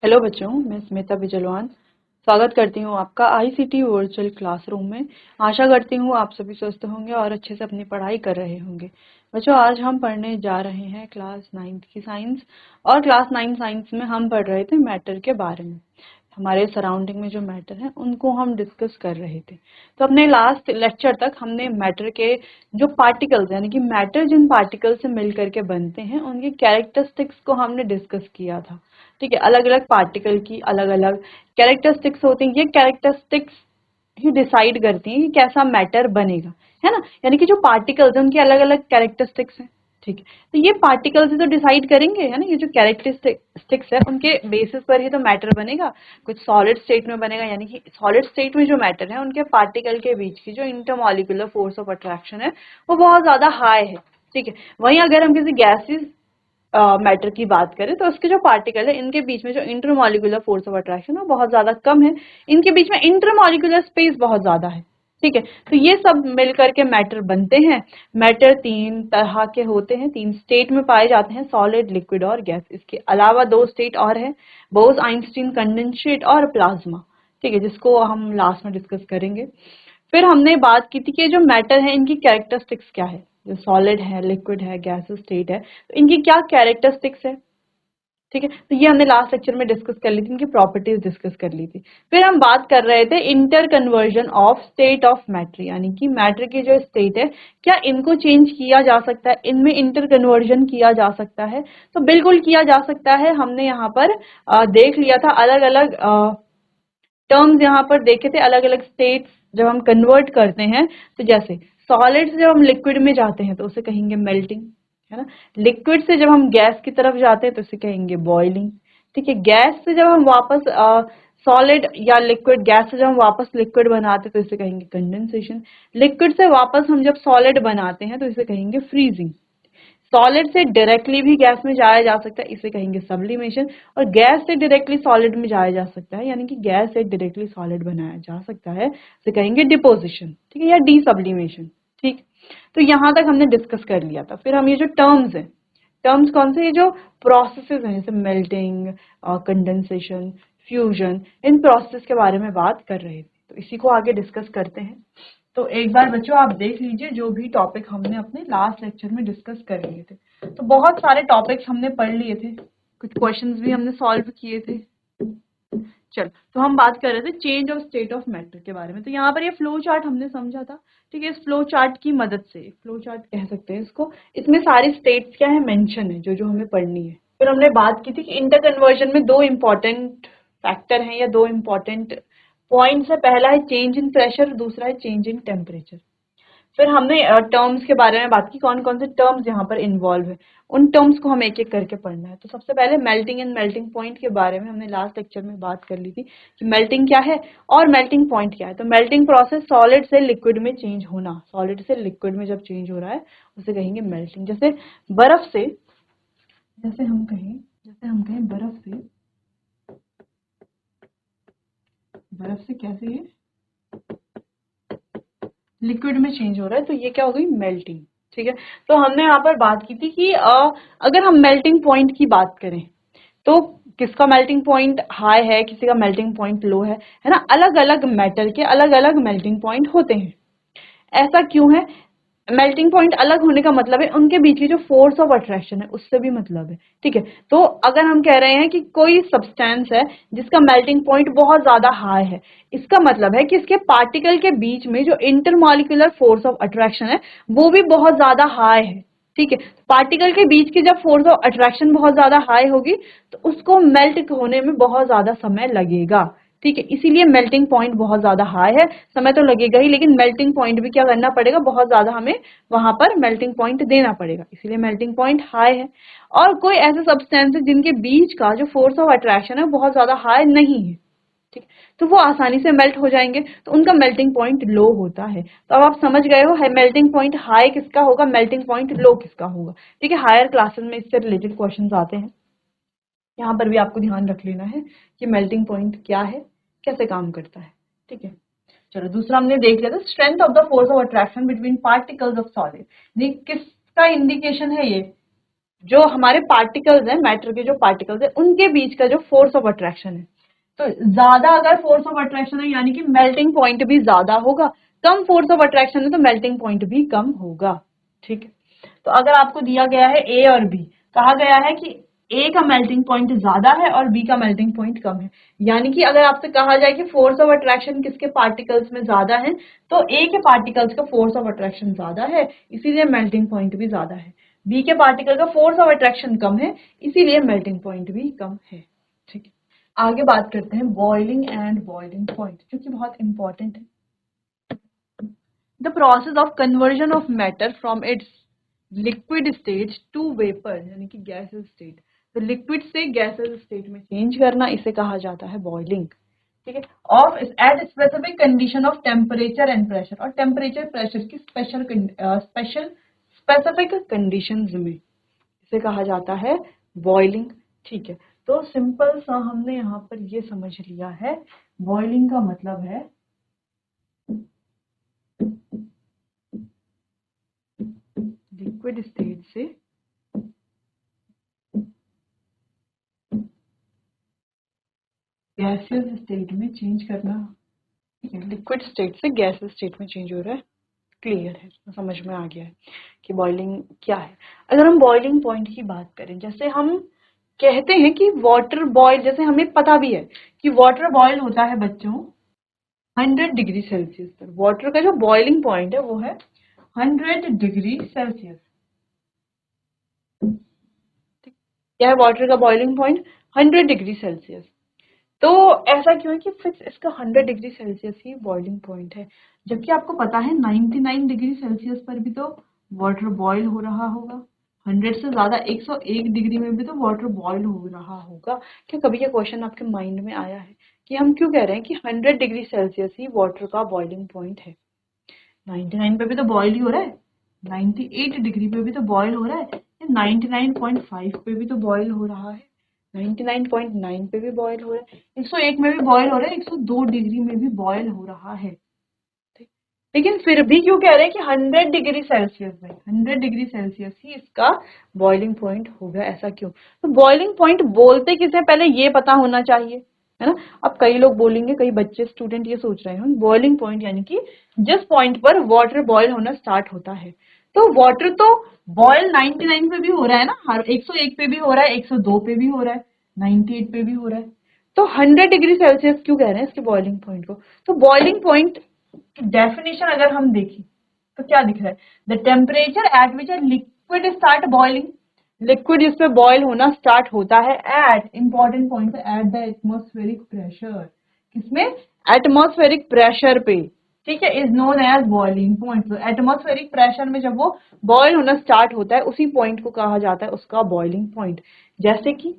Hello बच्चों, मैं स्मिता बिजलवान स्वागत करती हूँ आपका आईसीटी वर्चुअल क्लासरूम में। आशा करती हूँ आप सभी स्वस्थ होंगे और अच्छे से अपनी पढ़ाई कर रहे होंगे। बच्चों, आज हम पढ़ने जा रहे हैं क्लास 9th की साइंस। और क्लास 9 साइंस में हम पढ़ रहे थे मैटर के बारे में। हमारे सराउंडिंग में जो मैटर है उनको हम डिस्कस कर रहे थे। तो अपने लास्ट लेक्चर तक हमने मैटर के जो पार्टिकल्स यानी कि मैटर जिन पार्टिकल से मिल करके बनते हैं उनके कैरेक्टरिस्टिक्स को हमने डिस्कस किया था। ठीक है, अलग अलग पार्टिकल की अलग अलग कैरेक्टरिस्टिक्स होती हैं। ये कैरेक्टरिस्टिक्स ही डिसाइड करती हैं कि कैसा मैटर बनेगा, है ना। यानी कि जो पार्टिकल्स हैं उनके अलग अलग कैरेक्टरिस्टिक्स हैं। ठीक है, तो ये पार्टिकल्स ही तो डिसाइड करेंगे, है ना। ये जो कैरेक्टरिस्टिक्स है उनके बेसिस पर ही तो मैटर बनेगा। कुछ सॉलिड स्टेट में बनेगा, यानी कि सॉलिड स्टेट में जो मैटर है उनके पार्टिकल के बीच की जो इंटरमॉलिक्यूलर फोर्स ऑफ अट्रैक्शन है वो बहुत ज्यादा हाई है। ठीक है, वहीं अगर हम किसी गैसेस मैटर की बात करें तो उसके जो पार्टिकल है इनके बीच में जो इंटरमॉलिक्यूलर फोर्स ऑफ अट्रैक्शन है बहुत ज्यादा कम है। इनके बीच में इंटरमॉलिक्यूलर स्पेस बहुत ज्यादा है। ठीक है, तो ये सब मिलकर के मैटर बनते हैं। मैटर तीन तरह के होते हैं, तीन स्टेट में पाए जाते हैं, सॉलिड, लिक्विड और गैस। इसके अलावा दो स्टेट और है, बोस आइंस्टीन कंडेंसेट और प्लाज्मा। ठीक है, जिसको हम लास्ट में डिस्कस करेंगे। फिर हमने बात की थी कि जो मैटर है इनकी कैरेक्टरिस्टिक्स क्या है। जो सॉलिड है, लिक्विड है, गैस स्टेट है, तो इनकी क्या कैरेक्टरिस्टिक्स है। ठीक है, तो ये हमने लास्ट लेक्चर में डिस्कस कर ली थी, इनकी प्रॉपर्टीज डिस्कस कर ली थी। फिर हम बात कर रहे थे inter conversion of state of matter, यानी कि मैटर की जो स्टेट है क्या इनको चेंज किया जा सकता है, इनमें इंटर कन्वर्जन किया जा सकता है। तो बिल्कुल किया जा सकता है। हमने यहाँ पर देख लिया था अलग अलग टर्म्स यहाँ पर देखे थे, अलग अलग स्टेट्स जब हम कन्वर्ट करते हैं। तो जैसे सॉलिड से जब हम लिक्विड में जाते हैं तो उसे कहेंगे मेल्टिंग, है ना। लिक्विड से जब हम गैस की तरफ जाते हैं तो उसे कहेंगे बॉइलिंग। ठीक है, गैस से जब हम वापस सॉलिड या लिक्विड, गैस से जब हम वापस लिक्विड बनाते हैं तो इसे कहेंगे कंडेंसेशन। लिक्विड से वापस हम जब सॉलिड बनाते हैं तो इसे कहेंगे फ्रीजिंग। सॉलिड से डायरेक्टली भी गैस में जाया जा सकता है, इसे कहेंगे सब्लिमेशन। और गैस से डायरेक्टली सॉलिड में जाया जा सकता है, यानी कि गैस से डायरेक्टली सॉलिड बनाया जा सकता है, इसे कहेंगे डिपोजिशन। ठीक है, या डी सब्लिमेशन। ठीक, तो यहां तक हमने डिस्कस कर लिया था। फिर हम ये जो टर्म्स है, टर्म्स कौन से, ये जो प्रोसेसेस हैं जैसे melting, condensation, fusion, in process के बारे में बात कर रहे थे। तो इसी को आगे डिस्कस करते हैं। तो एक बार बच्चों आप देख लीजिए जो भी टॉपिक हमने अपने लास्ट लेक्चर में डिस्कस कर लिए थे। तो बहुत सारे टॉपिक्स हमने पढ़ लिए थे, कुछ क्वेश्चंस भी हमने सॉल्व किए थे। चल, तो हम बात कर रहे थे change of state of matter के बारे में। तो यहाँ पर ये फ्लो चार्ट हमने समझा था। ठीक है, इस फ्लो चार्ट की मदद से, फ्लो चार्ट कह सकते हैं इसको, इसमें सारी स्टेट्स क्या है मेंशन है जो जो हमें पढ़नी है। फिर हमने बात की थी कि इंटर कन्वर्जन में दो इंपॉर्टेंट फैक्टर हैं या दो इंपॉर्टेंट पॉइंट्स है। पहला है चेंज इन प्रेशर, दूसरा है चेंज इन टेम्परेचर। फिर हमने टर्म्स के बारे में बात की, कौन कौन से टर्म्स यहाँ पर इन्वॉल्व है, उन टर्म्स को हम एक एक करके पढ़ना है। तो सबसे पहले मेल्टिंग एंड मेल्टिंग पॉइंट के बारे में हमने लास्ट लेक्चर में बात कर ली थी कि मेल्टिंग क्या है और मेल्टिंग पॉइंट क्या है। तो मेल्टिंग प्रोसेस सॉलिड से लिक्विड में चेंज होना, सॉलिड से लिक्विड में जब चेंज हो रहा है उसे कहेंगे मेल्टिंग। जैसे बर्फ से, जैसे हम कहें बर्फ से कैसे ये लिक्विड में चेंज हो रहा है, तो ये क्या हो गई मेल्टिंग। ठीक है, तो हमने यहाँ पर बात की थी कि अगर हम मेल्टिंग पॉइंट की बात करें तो किसका मेल्टिंग पॉइंट हाई है, किसी का मेल्टिंग पॉइंट लो है ना। अलग अलग मेटल के अलग अलग मेल्टिंग पॉइंट होते हैं। ऐसा क्यों है? मेल्टिंग पॉइंट अलग होने का मतलब है उनके बीच की जो फोर्स ऑफ अट्रैक्शन है उससे भी मतलब है। ठीक है, तो अगर हम कह रहे हैं कि कोई सब्सटेंस है जिसका मेल्टिंग पॉइंट बहुत ज्यादा हाई है, इसका मतलब है कि इसके पार्टिकल के बीच में जो इंटरमॉलिक्यूलर फोर्स ऑफ अट्रैक्शन है वो भी बहुत ज्यादा हाई है। ठीक है, पार्टिकल के बीच की जब फोर्स ऑफ अट्रैक्शन बहुत ज्यादा हाई होगी तो उसको मेल्ट होने में बहुत ज्यादा समय लगेगा। ठीक है, इसीलिए मेल्टिंग पॉइंट बहुत ज्यादा हाई है। समय तो लगेगा ही, लेकिन मेल्टिंग पॉइंट भी क्या करना पड़ेगा, बहुत ज्यादा हमें वहां पर मेल्टिंग पॉइंट देना पड़ेगा, इसीलिए मेल्टिंग पॉइंट हाई है। और कोई ऐसे सब्सटेंस है जिनके बीच का जो फोर्स ऑफ अट्रैक्शन है बहुत ज्यादा हाई नहीं है, ठीक, तो वो आसानी से मेल्ट हो जाएंगे, तो उनका मेल्टिंग पॉइंट लो होता है। तो अब आप समझ गए हो है मेल्टिंग पॉइंट हाई किसका होगा, मेल्टिंग पॉइंट लो किसका होगा। ठीक है, हायर क्लासेस में इससे रिलेटेड क्वेश्चंस आते हैं, यहाँ पर भी आपको ध्यान रख लेना है कि मेल्टिंग पॉइंट क्या है, कैसे काम करता है। ठीक है, चलो दूसरा हमने देख लिया था strength of the force of attraction between particles of solid. ये किसका इंडिकेशन है, ये जो हमारे पार्टिकल्स हैं, मैटर के जो पार्टिकल्स हैं, उनके बीच का जो फोर्स ऑफ अट्रैक्शन है, तो ज्यादा अगर फोर्स ऑफ अट्रैक्शन है यानी कि मेल्टिंग पॉइंट भी ज्यादा होगा, कम फोर्स ऑफ अट्रैक्शन है तो मेल्टिंग पॉइंट भी कम होगा। ठीक है, तो अगर आपको दिया गया है ए और बी, कहा गया है कि ए का मेल्टिंग पॉइंट ज्यादा है और बी का मेल्टिंग पॉइंट कम है, यानी कि अगर आपसे कहा जाए कि फोर्स ऑफ अट्रैक्शन किसके पार्टिकल्स में ज्यादा है, तो ए के पार्टिकल्स का फोर्स ऑफ अट्रैक्शन ज्यादा है, इसीलिए मेल्टिंग पॉइंट भी ज्यादा है। बी के पार्टिकल का फोर्स ऑफ अट्रैक्शन कम है, इसीलिए मेल्टिंग पॉइंट भी कम है। ठीक है, आगे बात करते हैं बॉइलिंग एंड बॉइलिंग पॉइंट, जो कि बहुत इंपॉर्टेंट है। The process of conversion of matter from its liquid state to vapour यानी कि गैसेस स्टेट, तो लिक्विड से गैसेस स्टेट में चेंज करना, इसे कहा जाता है बॉइलिंग। ठीक है, of at specific condition of temperature and pressure, और टेम्परेचर प्रेशर की स्पेसिफिक कंडीशंस में, इसे कहा जाता है बॉइलिंग। ठीक है, तो सिंपल सा हमने यहाँ पर ये समझ लिया है, बॉइलिंग का मतलब है लिक्विड स्टेट से गैसियस स्टेट में चेंज करना। ठीक है, लिक्विड स्टेट से गैसियस स्टेट में चेंज हो रहा है, क्लियर है, समझ में आ गया है कि बॉइलिंग क्या है। अगर हम बॉइलिंग पॉइंट की बात करें, जैसे हम कहते हैं कि वाटर बॉयल, जैसे हमें पता भी है कि वाटर बॉयल होता है बच्चों 100 डिग्री सेल्सियस पर, वाटर का जो बॉइलिंग पॉइंट है वो है 100 डिग्री सेल्सियस। क्या है वाटर का बॉइलिंग पॉइंट? 100 degree Celsius. तो ऐसा क्यों है कि फिक्स इसका 100 डिग्री सेल्सियस ही बॉइलिंग पॉइंट है, जबकि आपको पता है 99 डिग्री सेल्सियस पर भी तो वाटर बॉयल हो रहा होगा, 100 से ज्यादा 101 डिग्री में भी तो वाटर बॉयल हो रहा होगा। क्या कभी ये क्वेश्चन आपके माइंड में आया है कि हम क्यों कह रहे हैं कि 100 डिग्री सेल्सियस ही वाटर का बॉइलिंग पॉइंट है? 99 पे भी तो बॉयल ही हो रहा है, 98 डिग्री पे भी तो बॉयल हो रहा है, 99.5 पे भी तो बॉयल हो रहा है, 99.9 पे भी बॉयल हो रहा है, 101 में भी बॉयल हो रहा है, 102 डिग्री में भी बॉयल हो रहा है। ठीक, लेकिन फिर भी क्यों कह रहे हैं कि 100 डिग्री सेल्सियस में, 100 डिग्री सेल्सियस ही इसका बॉइलिंग पॉइंट होगा, ऐसा क्यों? तो बॉइलिंग पॉइंट बोलते किसे, पहले ये पता होना चाहिए, है ना। अब कई लोग बोलेंगे, कई बच्चे स्टूडेंट ये सोच रहे हैं बॉइलिंग पॉइंट यानी कि जिस पॉइंट पर वाटर बॉयल होना स्टार्ट होता है, तो वाटर तो बॉयल 99 पे भी हो रहा है ना, हर 101 पे भी हो रहा है, 102 पे भी हो रहा है, 98 पे भी हो रहा है, तो 100 डिग्री सेल्सियस क्यों कह रहे हैं इसके बॉइलिंग पॉइंट को? तो बॉइलिंग पॉइंट की डेफिनेशन अगर हम देखें तो क्या दिख रहा है? The temperature at which a liquid start boiling, liquid जिसपे बॉयल होना स्टार्ट होता है एट, इंपॉर्टेंट पॉइंट है, एट द एटमॉस्फेरिक प्रेशर, किसमें? एटमॉस्फेरिक प्रेशर पे। ठीक है, is known as boiling point. तो एटमॉस्फेरिक प्रेशर में जब वो बॉयल होना स्टार्ट होता है, उसी पॉइंट को कहा जाता है उसका बॉइलिंग पॉइंट। जैसे कि,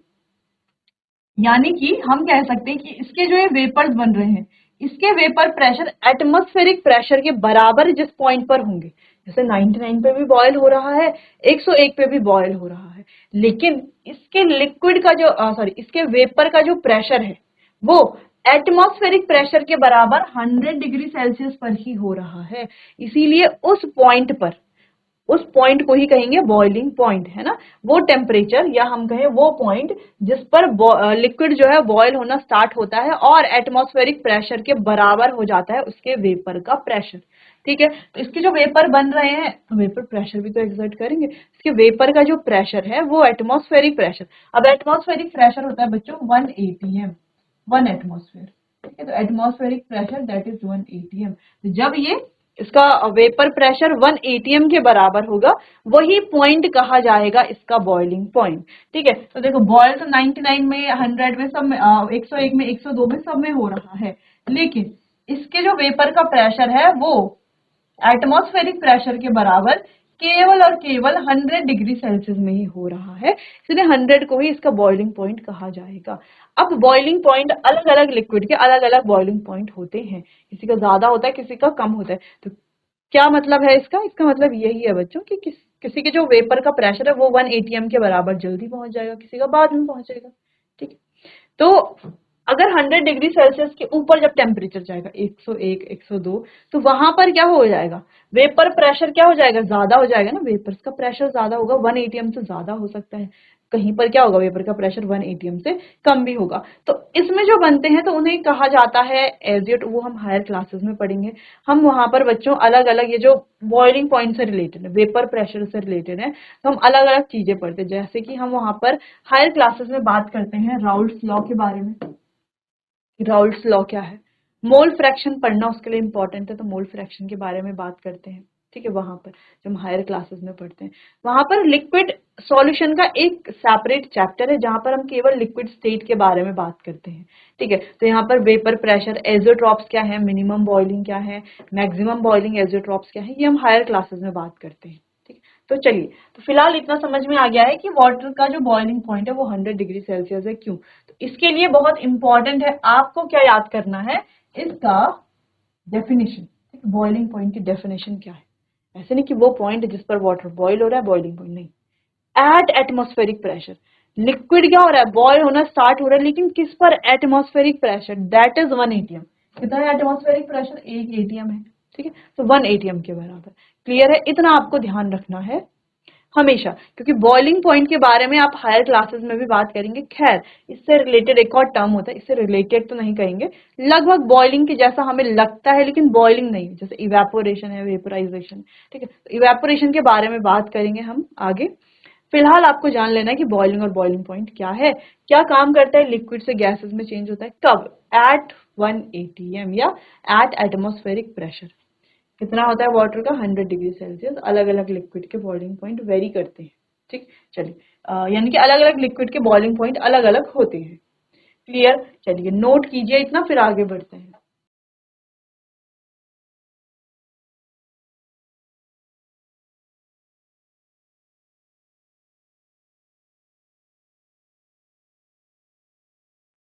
यानी कि हम कह सकते हैं कि इसके जो ये वेपर्स बन रहे हैं, इसके वेपर प्रेशर एटमॉस्फेरिक प्रेशर के बराबर जिस पॉइंट पर होंगे, जैसे 99 पे भी बॉयल हो रहा है, 101 पे भी बॉयल हो रहा है, लेकिन इसके लिक्विड का जो सॉरी इसके वेपर का जो प्रेशर है वो एटमॉस्फेरिक प्रेशर के बराबर 100 डिग्री सेल्सियस पर ही हो रहा है, इसीलिए उस पॉइंट को ही कहेंगे बॉइलिंग पॉइंट, है ना। वो टेम्परेचर या हम कहें वो पॉइंट जिस पर लिक्विड जो है बॉयल होना स्टार्ट होता है और एटमॉस्फेरिक प्रेशर के बराबर हो जाता है उसके वेपर का प्रेशर। ठीक है, तो इसके जो वेपर बन रहे हैं तो वेपर प्रेशर भी तो एक्सर्ट करेंगे, इसके वेपर का जो प्रेशर है वो एटमॉस्फेरिक प्रेशर, अब एटमॉस्फेरिक प्रेशर होता है बच्चों 1 atm, 1 एटमॉस्फेयर। ठीक है, तो atmospheric pressure that is 1 atm। तो जब ये इसका वेपर प्रेशर 1 atm के बराबर होगा, वही पॉइंट कहा जाएगा इसका बॉइलिंग पॉइंट। ठीक है, तो देखो बॉयल तो 99 में, 100 में, सब में, 101 में, 102 में, सब में हो रहा है, लेकिन इसके जो वेपर का प्रेशर है वो एटमॉस्फेरिक प्रेशर के बराबर केवल और केवल 100 डिग्री सेल्सियस में ही हो रहा है, इसलिए 100 को ही इसका बॉइलिंग पॉइंट कहा जाएगा। अब बॉइलिंग पॉइंट अलग अलग लिक्विड के अलग अलग बॉइलिंग पॉइंट होते हैं, किसी का ज्यादा होता है, किसी का कम होता है। तो क्या मतलब है इसका? इसका मतलब यही है बच्चों कि किसी के जो वेपर का प्रेशर है वो 1 atm के बराबर जल्दी पहुंच जाएगा, किसी का बाद में पहुंचेगा। ठीक है, तो अगर 100 डिग्री सेल्सियस के ऊपर जब टेम्परेचर जाएगा 101, 102, तो वहां पर क्या हो जाएगा, वेपर प्रेशर क्या हो जाएगा, ज्यादा हो जाएगा ना, वेपर्स का प्रेशर ज्यादा होगा, 1 एटीएम से ज्यादा हो सकता है, कहीं पर क्या होगा, वेपर का प्रेशर 1 एटीएम से कम भी होगा। तो इसमें जो बनते हैं तो उन्हें कहा जाता है एजिएट, वो हम हायर क्लासेस में पढ़ेंगे। हम वहां पर बच्चों अलग अलग ये जो बॉइलिंग पॉइंट से रिलेटेड है, वेपर प्रेशर से रिलेटेड है, तो हम अलग अलग चीजें पढ़ते हैं। जैसे कि हम वहां पर हायर क्लासेस में बात करते हैं राउल्ट्स लॉ के बारे में। राउल्ट्स लॉ क्या है, मोल फ्रैक्शन पढ़ना उसके लिए इंपॉर्टेंट है, तो मोल फ्रैक्शन के बारे में बात करते हैं। ठीक है, वहां पर जब हम हायर क्लासेस में पढ़ते हैं, वहां पर लिक्विड सॉल्यूशन का एक सेपरेट चैप्टर है जहां पर हम केवल लिक्विड स्टेट के बारे में बात करते हैं। ठीक है, तो यहाँ पर वेपर प्रेशर, एज़ोट्रॉप्स क्या है, मिनिमम बॉइलिंग क्या है, मैक्सिमम बॉइलिंग एज़ोट्रॉप्स क्या है, ये हम हायर क्लासेस में बात करते हैं। ठीक है, तो चलिए, तो फिलहाल इतना समझ में आ गया है कि वाटर का जो बॉइलिंग पॉइंट है वो 100 डिग्री सेल्सियस है। क्यों, तो इसके लिए बहुत इंपॉर्टेंट है, आपको क्या याद करना है, इसका डेफिनेशन। बॉइलिंग पॉइंट की डेफिनेशन क्या है, ऐसे नहीं कि वो पॉइंट जिस पर वाटर बॉईल हो रहा है बॉइलिंग पॉइंट, नहीं। एट एटमॉस्फेरिक प्रेशर, लिक्विड क्या हो रहा है, बॉयल होना स्टार्ट हो रहा है, लेकिन किस पर, atmospheric pressure, that is 1 ATM. कितना है एटमॉस्फेरिक प्रेशर, 1 एटीएम है। ठीक है, तो 1 एटीएम के बराबर। क्लियर है, इतना आपको ध्यान रखना है हमेशा, क्योंकि बॉइलिंग पॉइंट के बारे में आप हायर क्लासेस में भी बात करेंगे। खैर, इससे रिलेटेड एक और टर्म होता है, इससे रिलेटेड तो नहीं कहेंगे, लगभग बॉइलिंग के जैसा हमें लगता है, लेकिन बॉइलिंग नहीं, जैसे इवेपोरेशन है, वेपोराइजेशन। ठीक है, तो इवेपोरेशन के बारे में बात करेंगे हम आगे। फिलहाल आपको जान लेना है कि बॉइलिंग और बॉइलिंग पॉइंट क्या है, क्या काम करता है, लिक्विड से गैसेस में चेंज होता है, कब, एट 1 एटीएम या एट एटमॉस्फेरिक प्रेशर। कितना होता है वाटर का, 100 डिग्री सेल्सियस। अलग अलग लिक्विड के बॉइलिंग पॉइंट वेरी करते हैं। ठीक, चलिए, यानी कि अलग अलग लिक्विड के बॉइलिंग पॉइंट अलग अलग होते हैं। क्लियर, चलिए नोट कीजिए इतना, फिर आगे बढ़ते हैं।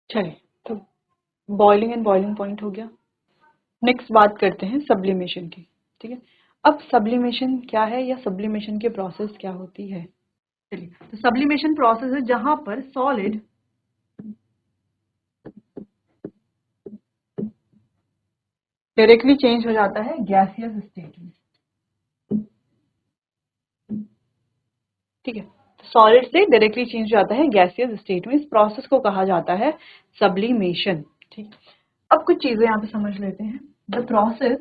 चलिए, तो बॉइलिंग एंड बॉइलिंग पॉइंट हो गया। नेक्स्ट बात करते हैं सब्लिमेशन की। ठीक है, अब सब्लिमेशन क्या है या सब्लिमेशन की प्रोसेस क्या होती है। चलिए, तो सब्लिमेशन प्रोसेस है जहां पर सॉलिड डायरेक्टली चेंज हो जाता है गैसियस स्टेट में। ठीक है, तो सॉलिड से डायरेक्टली चेंज हो जाता है गैसियस स्टेट में, इस प्रोसेस को कहा जाता है सब्लिमेशन। ठीक, अब कुछ चीजें यहाँ पे समझ लेते हैं। The process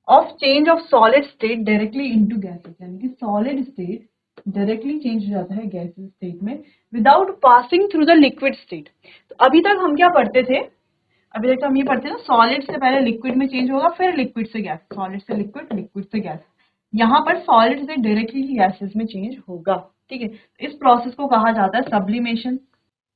of change of solid state directly into gases, यानी कि सॉलिड स्टेट डायरेक्टली चेंज हो जाता है गैसेस स्टेट में without passing through the liquid state. तो अभी तक हम क्या पढ़ते थे, अभी तक हम ये पढ़ते हैं ना, सॉलिड से पहले लिक्विड में चेंज होगा, फिर लिक्विड से गैस, सॉलिड से लिक्विड, लिक्विड से गैस। यहाँ पर सॉलिड से डायरेक्टली गैसेस में चेंज होगा। ठीक है, इस प्रोसेस को कहा जाता है sublimation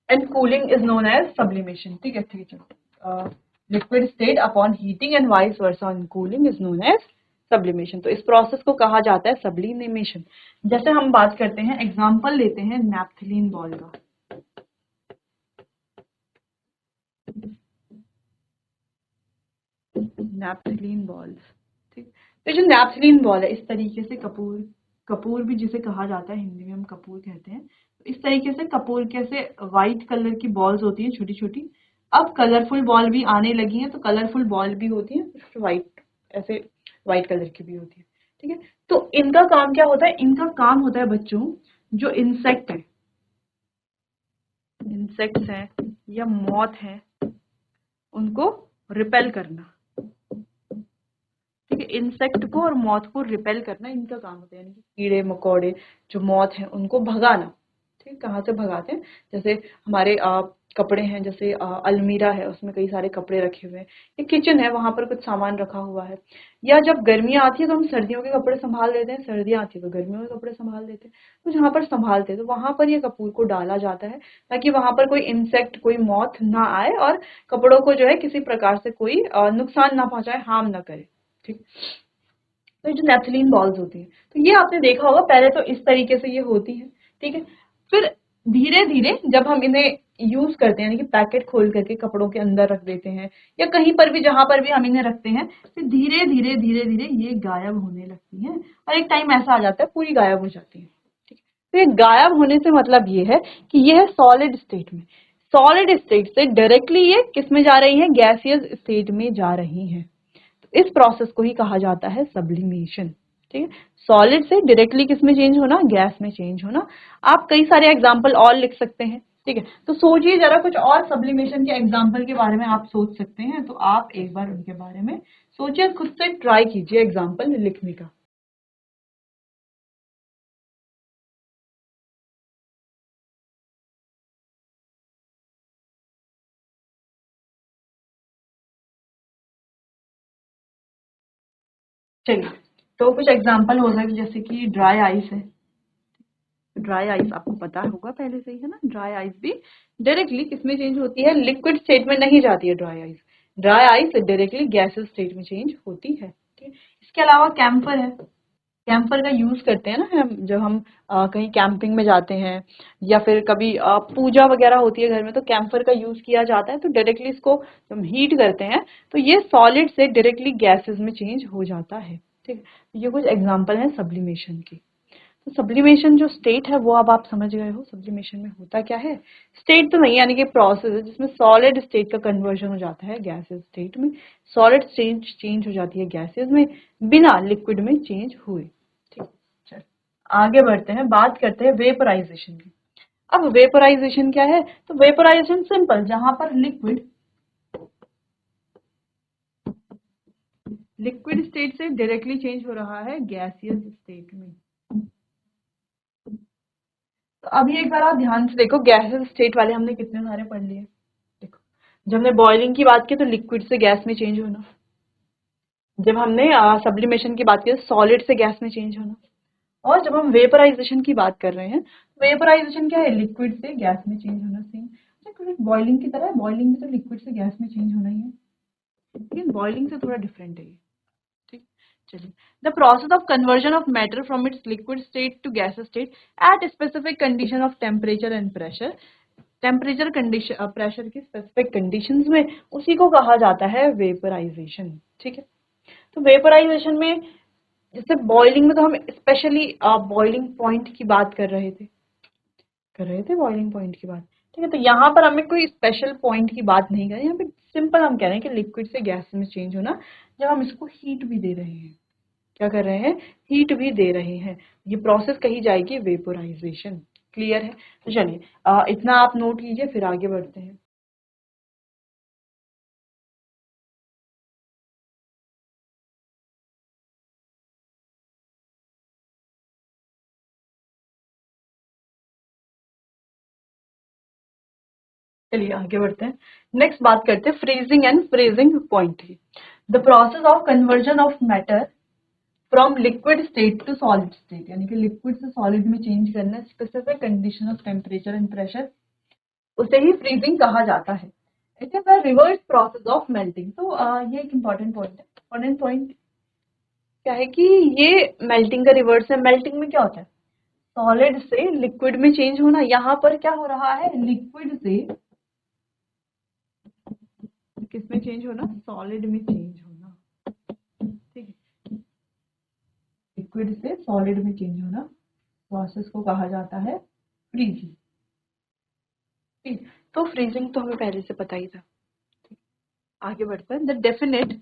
and cooling is known as sublimation. ठीक है, ठीक है, चलो, liquid state upon heating and vice versa on cooling is known as sublimation. तो इस प्रोसेस को कहा जाता है सब्लिमेशन। जैसे हम बात करते हैं, एग्जांपल लेते हैं नैप्थलीन बॉल का। नैप्थलीन बॉल्स, ठीक, तो जो नैप्थलीन बॉल है, इस तरीके से कपूर, कपूर भी जिसे कहा जाता है, हिंदी में हम कपूर कहते हैं, तो इस तरीके से कपूर के से व्हाइट कलर की बॉल्स होती हैं छोटी छोटी। अब कलरफुल बॉल भी आने लगी हैं, तो कलरफुल बॉल भी होती हैं व्हाइट, ऐसे व्हाइट कलर की भी होती है। ठीक है, तो इनका काम क्या होता है, इनका काम होता है बच्चों, जो इंसेक्ट है, इंसेक्ट्स हैं या मॉथ है, उनको रिपेल करना। ठीक है, इंसेक्ट को और मॉथ को रिपेल करना इनका काम होता है, यानी कि कीड़े मकोड़े जो मॉथ है उनको भगाना। ठीक, कहाँ से भगाते हैं, जैसे हमारे कपड़े हैं, जैसे अलमीरा है उसमें कई सारे कपड़े रखे हुए हैं, या किचन है वहां पर कुछ सामान रखा हुआ है, या जब गर्मियां आती है तो हम सर्दियों के कपड़े संभाल लेते हैं, सर्दियां आती है तो गर्मियों के कपड़े संभाल लेते हैं। तो जहां पर संभालते हैं तो वहां पर ये कपूर को डाला जाता है, ताकि वहां पर कोई इंसेक्ट, कोई मॉथ ना आए और कपड़ों को जो है किसी प्रकार से कोई नुकसान ना पहुंचाए, हार्म ना करे। ठीक, तो ये जो नेफ्थलीन बॉल्स होती हैं, तो ये आपने देखा होगा, पहले तो इस तरीके से ये होती है। ठीक है, फिर धीरे धीरे जब हम इन्हें यूज करते हैं, यानी कि पैकेट खोल करके कपड़ों के अंदर रख देते हैं, या कहीं पर भी जहां पर भी हम इन्हें रखते हैं, फिर धीरे धीरे धीरे धीरे ये गायब होने लगती हैं, और एक टाइम ऐसा आ जाता है पूरी गायब हो जाती है। ठीक है, तो ये गायब होने से मतलब ये है कि ये है सॉलिड स्टेट में। सॉलिड स्टेट से डायरेक्टली ये किस में जा रही है, गैसियस स्टेट में जा रही है। तो इस प्रोसेस को ही कहा जाता है सब्लिमेशन। ठीक है, सॉलिड से डायरेक्टली किस में चेंज होना, गैस में चेंज होना। आप कई सारे एग्जाम्पल और लिख सकते हैं। ठीक है, तो सोचिए जरा कुछ और सब्लिमेशन के एग्जाम्पल के बारे में आप सोच सकते हैं, तो आप एक बार उनके बारे में सोचिए, खुद से ट्राई कीजिए एग्जाम्पल लिखने का। चलिए, तो कुछ एग्जाम्पल हो सकते जैसे कि ड्राई आइस है। ड्राई आइस आपको पता होगा पहले से ही, है ना। ड्राई आइस भी डायरेक्टली किसमें चेंज होती है, लिक्विड स्टेट में नहीं जाती है dry ice. Dry ice directly gases state में चेंज होती है। ठीक है, इसके अलावा कैम्फर है। कैम्फर का यूज करते हैं ना हम, जब हम कहीं कैंपिंग में जाते हैं या फिर कभी पूजा वगैरह होती है घर में, तो कैम्फर का यूज किया जाता है। तो डायरेक्टली इसको जब हम हीट करते हैं तो ये सॉलिड से डायरेक्टली गैसेस में चेंज हो जाता है। ठीक है, ये कुछ एग्जांपल हैं सब्लिमेशन के। तो सब्लिमेशन जो स्टेट है वो अब आप समझ गए हो, सब्लिमेशन में होता क्या है। स्टेट तो नहीं, यानी कि प्रोसेस है जिसमें सॉलिड स्टेट का कन्वर्जन हो जाता है गैसेस स्टेट में। सॉलिड स्टेट चेंज हो जाती है गैसेस में बिना लिक्विड में चेंज हुए। ठीक, चल आगे बढ़ते हैं, बात करते हैं वेपराइजेशन की। अब वेपराइजेशन क्या है, तो वेपराइजेशन सिंपल, जहां पर लिक्विड लिक्विड स्टेट से डायरेक्टली चेंज हो रहा है गैसियस स्टेट में। तो अभी एक बार आप ध्यान से देखो, गैसेस स्टेट वाले हमने कितने सारे पढ़ लिए। देखो, जब हमने बॉइलिंग की बात की तो लिक्विड से गैस में चेंज होना। जब हमने सब्लिमेशन की बात की तो सॉलिड से गैस में चेंज होना। और जब हम वेपराइजेशन की बात कर रहे हैं, वेपराइजेशन क्या है, लिक्विड से गैस में चेंज होना। सेम बॉइलिंग की तरह, बॉइलिंग में तो लिक्विड से गैस में चेंज होना ही है, लेकिन बॉइलिंग से थोड़ा डिफरेंट है ये। ठीक, चलिए, the process of conversion of matter from its liquid state to gas state at specific condition of temperature and pressure. Temperature condition, pressure की स्पेसिफिक कंडीशंस में, उसी को कहा जाता है वेपराइजेशन। ठीक है, तो वेपराइजेशन में जैसे बॉइलिंग में तो हम स्पेशली बॉइलिंग पॉइंट की बात कर रहे थे बॉइलिंग पॉइंट की बात। ठीक है, तो यहाँ पर हमें कोई स्पेशल पॉइंट की बात नहीं करें, यहाँ पे सिंपल हम कह रहे हैं कि लिक्विड से गैस में चेंज होना, जब हम इसको हीट भी दे रहे हैं। क्या कर रहे हैं, हीट भी दे रहे हैं, ये प्रोसेस कही जाएगी वेपोराइजेशन। क्लियर है, तो चलिए इतना आप नोट कीजिए, फिर आगे बढ़ते हैं। चलिए आगे बढ़ते हैं, नेक्स्ट बात करते हैं फ्रीजिंग एंड फ्रीजिंग पॉइंट की। The process of conversion of matter from liquid state to solid state, यानी कि लिक्विड से सॉलिड में चेंज करना specific condition of temperature and pressure, उसे ही फ्रीजिंग कहा जाता है। It is a reverse process of melting. तो ये एक इंपॉर्टेंट पॉइंट है। इंपॉर्टेंट पॉइंट क्या है कि ये मेल्टिंग का रिवर्स है। मेल्टिंग में क्या होता है, सॉलिड से लिक्विड में चेंज होना। यहाँ पर क्या हो रहा है, लिक्विड से किस में चेंज होना, सॉलिड में चेंज होना। ठीक है, लिक्विड से सॉलिड में चेंज होना, प्रोसेस को कहा जाता है फ्रीजिंग। ठीक, तो फ्रीजिंग तो हमें पहले से पता ही था। आगे बढ़ते हैं, the definite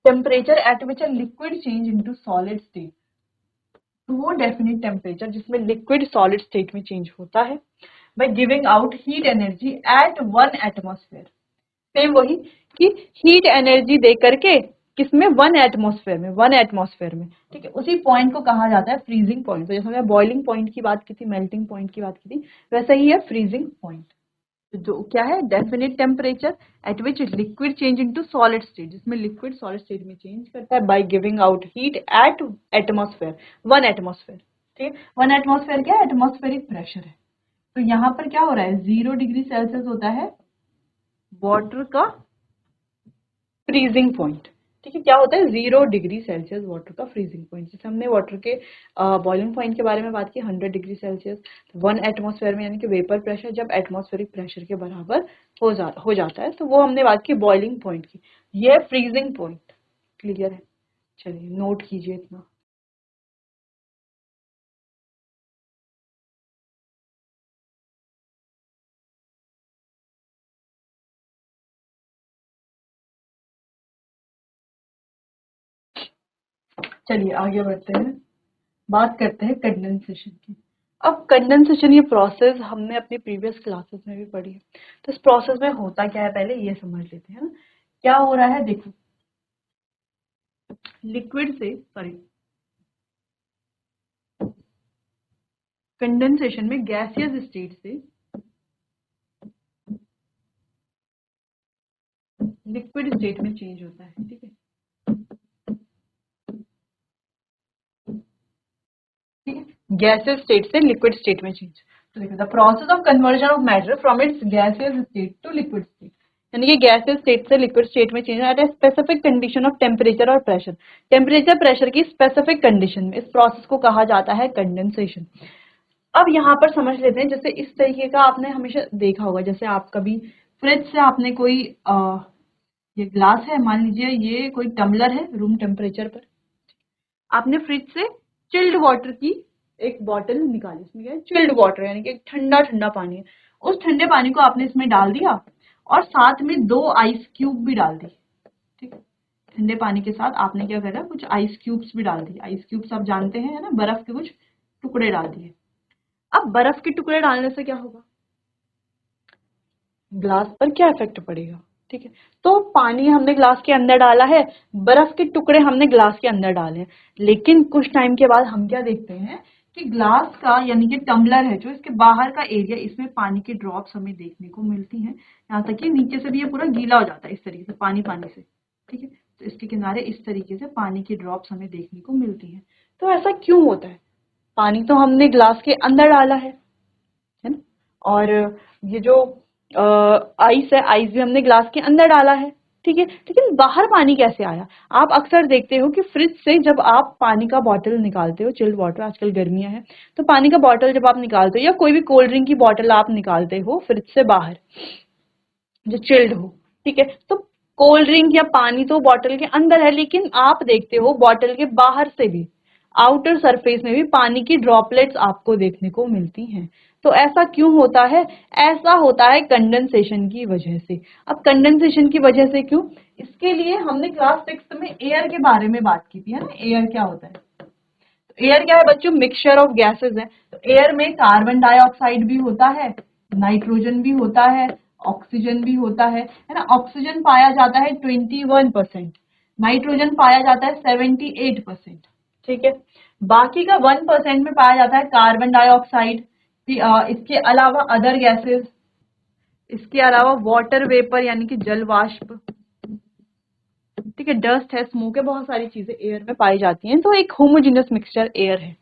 temperature at which a liquid change into solid state. तो वो डेफिनेट टेम्परेचर जिसमें लिक्विड सॉलिड स्टेट में चेंज होता है by giving out heat energy at 1 atmosphere. Same वही कि हीट एनर्जी दे करके किसमें, 1 एटमॉस्फेयर में, 1 एटमॉस्फेयर में। ठीक है, उसी पॉइंट को कहा जाता है फ्रीजिंग पॉइंट। तो जैसे हमने बॉइलिंग पॉइंट की बात की थी, मेल्टिंग पॉइंट की बात की थी, वैसा ही है फ्रीजिंग पॉइंट। जो क्या है, definite temperature at which liquid change into solid state, जिसमें लिक्विड सॉलिड स्टेट में चेंज करता है by giving out heat at atmosphere, 1 atmosphere. ठीक है, 1 एटमॉस्फेयर क्या है, एटमॉस्फेरिक प्रेशर है। तो यहाँ पर क्या हो रहा है, 0 डिग्री सेल्सियस होता है वाटर का फ्रीजिंग पॉइंट। ठीक है, क्या होता है, 0 डिग्री सेल्सियस वाटर का फ्रीजिंग पॉइंट। जैसे हमने वाटर के बॉइलिंग पॉइंट के बारे में बात की, 100 डिग्री सेल्सियस, 1 एटमॉस्फेयर में, यानी कि वेपर प्रेशर जब एटमॉस्फेरिक प्रेशर के बराबर हो जाता है, तो वो हमने बात की बॉइलिंग पॉइंट की। ये फ्रीजिंग पॉइंट। क्लियर है, चलिए नोट कीजिए इतना। चलिए आगे बढ़ते हैं, बात करते हैं कंडेंसेशन की। अब कंडेंसेशन ये प्रोसेस हमने अपनी प्रीवियस क्लासेस में भी पढ़ी है, तो इस प्रोसेस में होता क्या है पहले ये समझ लेते हैं ना। क्या हो रहा है देखो, लिक्विड से सॉरी कंडेंसेशन में गैसियस स्टेट से लिक्विड स्टेट में चेंज होता है, ठीक है। ठीक है, गैसियस स्टेट से लिक्विड स्टेट में चेंज। तो देखो, the process of conversion of matter from its gaseous state to liquid state, यानी कि गैसियस स्टेट से लिक्विड स्टेट में change at a specific condition of temperature और प्रेशर। टेम्परेचर प्रेशर की स्पेसिफिक कंडीशन में इस प्रोसेस को कहा जाता है कंडेंसेशन। अब यहाँ पर समझ लेते हैं, जैसे इस तरीके का आपने हमेशा देखा होगा, जैसे आप कभी फ्रिज से आपने कोई ये ग्लास है, मान लीजिए ये कोई टम्बलर है रूम टेम्परेचर पर, आपने फ्रिज से चिल्ड वाटर की एक बॉटल निकाली, इसमें क्या है चिल्ड वाटर, यानी कि ठंडा ठंडा पानी है। उस ठंडे पानी को आपने इसमें डाल दिया और साथ में 2 आइस क्यूब भी डाल दी, ठीक है। ठंडे पानी के साथ आपने क्या करा, कुछ आइस क्यूब्स भी डाल दिए। आइस क्यूब्स आप जानते हैं है ना, बर्फ के कुछ टुकड़े डाल दिए। अब बर्फ के टुकड़े डालने से क्या होगा, ग्लास पर क्या इफेक्ट पड़ेगा, ठीक है। तो पानी हमने ग्लास के अंदर डाला है, बर्फ के टुकड़े हमने ग्लास के अंदर डाले हैं, लेकिन कुछ टाइम के बाद हम क्या देखते हैं कि ग्लास का यानी कि टम्बलर है जो, इसके बाहर का एरिया, इसमें पानी की ड्रॉप्स हमें देखने को मिलती हैं। यहाँ तक कि नीचे से भी ये पूरा गीला हो जाता है इस तरीके से, पानी पानी से, ठीक है। तो इसके किनारे इस तरीके से पानी की ड्रॉप्स हमें देखने को मिलती हैं। तो ऐसा क्यों होता है, पानी तो हमने ग्लास के अंदर डाला है ना, और ये जो आइस है, आइस भी हमने ग्लास के अंदर डाला है, ठीक है। लेकिन बाहर पानी कैसे आया। आप अक्सर देखते हो कि फ्रिज से जब आप पानी का बॉटल निकालते हो, चिल्ड वाटर, आजकल गर्मियां हैं तो पानी का बॉटल जब आप निकालते हो, या कोई भी कोल्ड ड्रिंक की बॉटल आप निकालते हो फ्रिज से बाहर जो चिल्ड हो, ठीक है, तो कोल्ड ड्रिंक या पानी तो बॉटल के अंदर है, लेकिन आप देखते हो बॉटल के बाहर से भी, आउटर सरफेस में भी पानी की ड्रॉपलेट्स आपको देखने को मिलती हैं। तो ऐसा क्यों होता है, ऐसा होता है कंडेंसेशन की वजह से। अब कंडेंसेशन की वजह से क्यों, इसके लिए हमने क्लास 6 में एयर के बारे में बात की थी, है ना। एयर क्या होता है, तो एयर क्या है बच्चों, मिक्सचर ऑफ गैसेस है। तो एयर में कार्बन डाइऑक्साइड भी होता है, नाइट्रोजन भी होता है, ऑक्सीजन भी होता है ना। ऑक्सीजन पाया जाता है 21%, नाइट्रोजन पाया जाता है 78%, ठीक है। बाकी का 1% में पाया जाता है कार्बन डाइऑक्साइड, इसके अलावा अदर गैसेस, इसके अलावा वाटर वेपर यानी कि जल वाष्प, ठीक है, डस्ट है, स्मोक है, बहुत सारी चीजें एयर में पाई जाती हैं। तो एक होमोजेनियस मिक्सचर एयर है।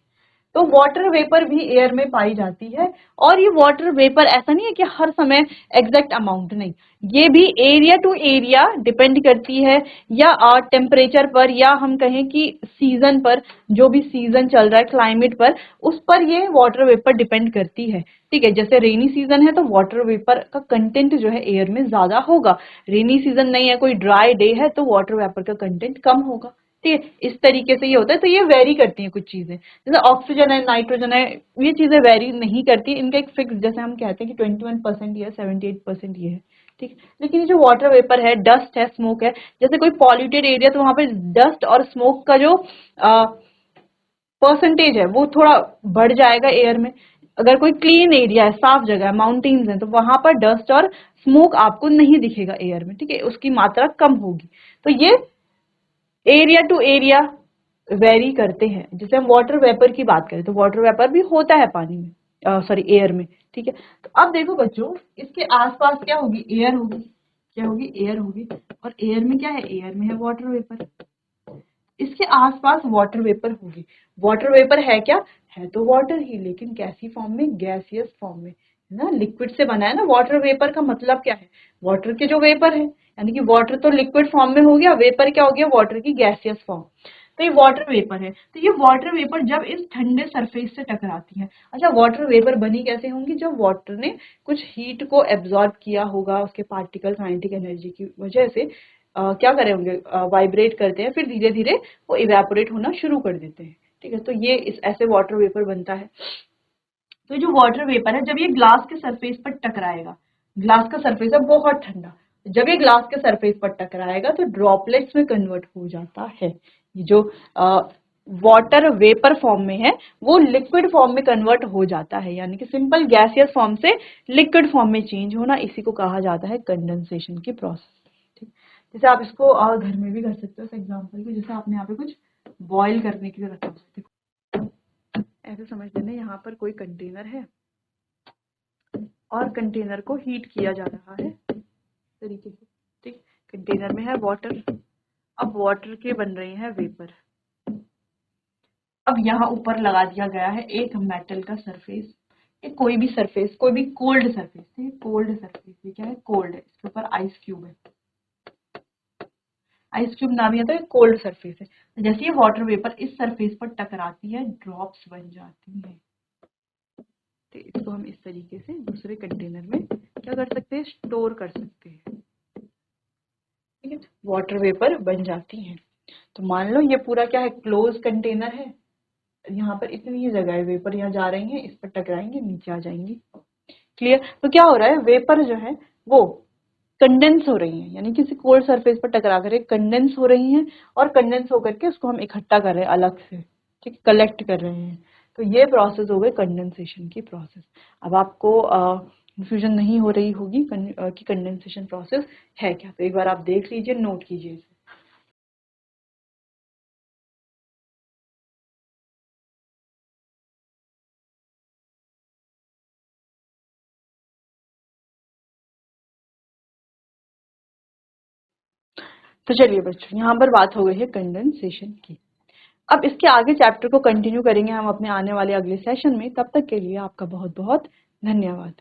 तो वाटर वेपर भी एयर में पाई जाती है, और ये वाटर वेपर ऐसा नहीं है कि हर समय एग्जैक्ट अमाउंट, नहीं, ये भी एरिया टू एरिया डिपेंड करती है, या टेम्परेचर पर, या हम कहें कि सीजन पर, जो भी सीजन चल रहा है क्लाइमेट पर, उस पर ये वाटर वेपर डिपेंड करती है, ठीक है। जैसे रेनी सीजन है तो वाटर वेपर का कंटेंट जो है एयर में ज्यादा होगा, रेनी सीजन नहीं है, कोई ड्राई डे है, तो वाटर वेपर का कंटेंट कम होगा, ठीक है। इस तरीके से ये होता है। तो ये वेरी करती हैं कुछ चीजें, जैसे ऑक्सीजन है, नाइट्रोजन है, ये चीजें वेरी नहीं करती, इनका एक फिक्स, जैसे हम कहते हैं कि 21% ये है, 78% ये है, ठीक। लेकिन ये जो वाटर वेपर है, डस्ट है, स्मोक है, जैसे कोई पॉल्यूटेड एरिया तो वहां पे डस्ट और स्मोक का जो परसेंटेज है वो थोड़ा बढ़ जाएगा एयर में। अगर कोई क्लीन एरिया है, साफ जगह है, माउंटेन्स है, तो वहां पर डस्ट और स्मोक आपको नहीं दिखेगा एयर में, ठीक है, उसकी मात्रा कम होगी। तो ये एरिया टू एरिया वेरी करते हैं। जैसे हम वाटर वेपर की बात करें तो वाटर वेपर भी होता है पानी में, सॉरी एयर में, ठीक है। तो अब देखो बच्चों, इसके आसपास क्या होगी, एयर होगी, क्या होगी, एयर होगी, और एयर में क्या है, एयर में है वाटर वेपर, इसके आसपास वाटर वेपर होगी। वाटर वेपर है क्या, है तो वाटर ही, लेकिन कैसी फॉर्म में, गैसियस फॉर्म में, है ना, लिक्विड से बना है ना। वाटर वेपर का मतलब क्या है, वाटर के जो वेपर है, यानी कि वाटर तो लिक्विड फॉर्म में हो गया, वेपर क्या हो गया, वाटर की गैसियस फॉर्म। तो ये वाटर वेपर है। तो ये वाटर वेपर जब इस ठंडे सरफेस से टकराती है, अच्छा वाटर वेपर बनी कैसे होंगी, जब वाटर ने कुछ हीट को एब्जॉर्ब किया होगा, उसके पार्टिकल काइनेटिक एनर्जी की वजह से क्या करे होंगे, वाइब्रेट करते हैं, फिर धीरे धीरे वो इवेपोरेट होना शुरू कर देते हैं, ठीक है। तो ये इस ऐसे वाटर वेपर बनता है। तो ये जो वाटर वेपर है, जब ये ग्लास के सरफेस पर टकराएगा, ग्लास का सरफेस है बहुत ठंडा, जब ये ग्लास के सरफेस पर टकराएगा तो ड्रॉपलेट्स में कन्वर्ट हो जाता है। ये जो वाटर वेपर फॉर्म में है वो लिक्विड फॉर्म में कन्वर्ट हो जाता है, यानी कि सिंपल गैसियस फॉर्म से लिक्विड फॉर्म में चेंज होना, इसी को कहा जाता है कंडेंसेशन की प्रोसेस। ठीक, जैसे आप इसको घर में भी कर सकते हो, एग्जाम्पल के जैसे आपने यहाँ पे कुछ बॉईल करने के लिए रखा है, ऐसे समझ लेना यहाँ पर कोई कंटेनर है और कंटेनर को हीट किया जा रहा है तरीके से। ठीक, कंटेनर में है वाटर, अब वाटर के बन रहे हैं वेपर। अब यहाँ ऊपर लगा दिया गया है एक मेटल का सरफेस, कोई भी सरफेस, कोई भी कोल्ड सरफेस, ठीक, कोल्ड सरफेस, ये क्या है, कोल्ड है, इसके ऊपर आइस क्यूब है, आइस क्यूब नाम ही आता है, कोल्ड सरफेस है। तो जैसे ये वाटर वेपर इस सरफेस पर टकराती है, ड्रॉप्स बन जाती है। तो इसको हम इस तरीके से दूसरे कंटेनर में क्या कर सकते हैं, स्टोर कर सकते हैं। ठीक है, वाटर वेपर बन जाती है। तो मान लो ये पूरा क्या है, क्लोज कंटेनर है, यहाँ पर इतनी ही जगह है, वेपर यहाँ जा रही है, इस पर टकराएंगे, नीचे आ जाएंगी। क्लियर। तो क्या हो रहा है, वेपर जो है वो कंडेंस हो रही है, यानी किसी कोल्ड सरफेस पर टकरा कर कंडेंस हो रही हैं, और कंडेंस होकर के उसको हम इकट्ठा कर रहे हैं अलग से, ठीक, कलेक्ट कर रहे हैं। तो ये प्रोसेस हो गई कंडेंसेशन की प्रोसेस। अब आपको कंफ्यूजन नहीं हो रही होगी कि कंडेंसेशन प्रोसेस है क्या, तो एक बार आप देख लीजिए, नोट कीजिए इसे। तो चलिए बच्चों, यहाँ पर बात हो गई है कंडेंसेशन की। अब इसके आगे चैप्टर को कंटिन्यू करेंगे हम अपने आने वाले अगले सेशन में। तब तक के लिए आपका बहुत बहुत धन्यवाद।